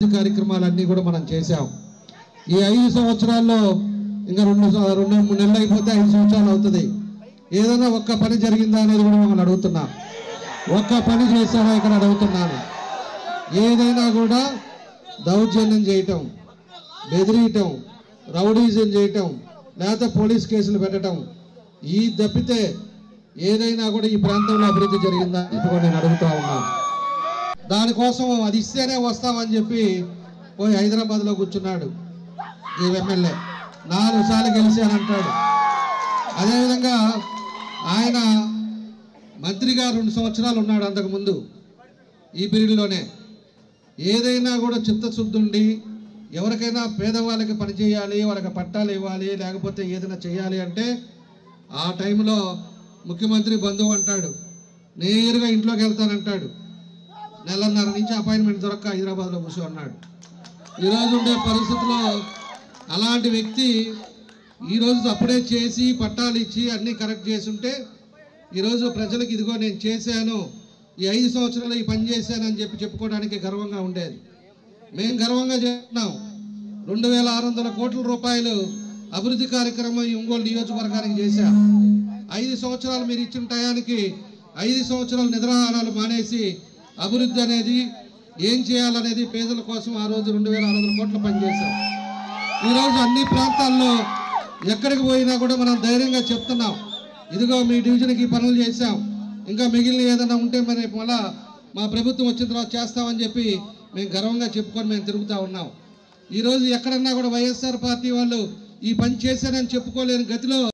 అభివృద్ధి కార్యక్రమాలన్నీ కూడా మనం చేశాం. ఈ 5 సంవత్సరాల్లో ఇంకా 2-3 నెలలు అయిపోతే 5 సంవత్సరాలు అవుతుంది. ఏదైనా ఒక్క పని జరిగిందా అనేది కూడా మిమ్మల్ని అడుగుతున్నా. ఒక్క పని చేశారా ఇక్కడ అడుగుతున్నాను. ఏదైనా కూడా దౌర్జన్యం చేయటం, బెదిరియటం, రౌడీజం చేయటం, లేకపోతే పోలీస్ కేసులు పెట్టడం, ఈ తప్పితే ఏదైనా కూడా ఈ ప్రాంతంలో అభివృద్ధి జరిగిందా ఇప్పుడు నేను అడుగుతా ఉన్నాను. దానికోసం అది ఇస్తేనే వస్తామని చెప్పి పోయి హైదరాబాద్లో కూర్చున్నాడు ఈ ఎమ్మెల్యే. 4 సార్లు గెలిచానంటాడు. అదేవిధంగా ఆయన మంత్రిగా 2 సంవత్సరాలు ఉన్నాడు అంతకుముందు ఈ పీరియడ్లోనే. ఏదైనా కూడా చిత్తశుద్ధి ఉండి ఎవరికైనా పేదవాళ్ళకి పనిచేయాలి, వాళ్ళకి పట్టాలు ఇవ్వాలి, లేకపోతే ఏదైనా చేయాలి అంటే ఆ టైంలో ముఖ్యమంత్రి బంధువు అంటాడు, నేరుగా ఇంట్లోకి వెళ్తానంటాడు. 1.5 నెలల నుంచి అపాయింట్మెంట్ దొరక్క హైదరాబాద్లో కూర్చో అన్నాడు. ఈరోజు ఉండే పరిస్థితిలో అలాంటి వ్యక్తి ఈరోజు అప్పుడే చేసి పట్టాలు ఇచ్చి అన్నీ కరెక్ట్ చేసి ఉంటే ఈరోజు ప్రజలకు ఇదిగో నేను చేశాను, ఈ 5 సంవత్సరాలు ఈ పని చేశానని చెప్పి చెప్పుకోవడానికి గర్వంగా ఉండేది. మేము గర్వంగా చెప్తున్నాం. 2600 కోట్ల రూపాయలు అభివృద్ధి కార్యక్రమం ఈ ఒంగోలు నియోజకవర్గానికి చేశాం. 5 సంవత్సరాలు మీరు ఇచ్చిన టయానికి 5 సంవత్సరాలు నిద్రాహారాలు మానేసి అభివృద్ధి అనేది ఏం చేయాలనేది పేదల కోసం ఆ రోజు 2600 కోట్ల పనిచేశాం. ఈరోజు అన్ని ప్రాంతాల్లో ఎక్కడికి పోయినా కూడా మనం ధైర్యంగా చెప్తున్నాం, ఇదిగో మీ డివిజన్కి పనులు చేశాం, ఇంకా మిగిలిన ఏదైనా ఉంటే మరి మళ్ళా మా ప్రభుత్వం వచ్చిన తర్వాత చేస్తామని చెప్పి మేము గర్వంగా చెప్పుకొని మేము తిరుగుతూ ఉన్నాం. ఈరోజు ఎక్కడన్నా కూడా వైఎస్ఆర్ పార్టీ వాళ్ళు ఈ పని చేశారని చెప్పుకోలేని గతిలో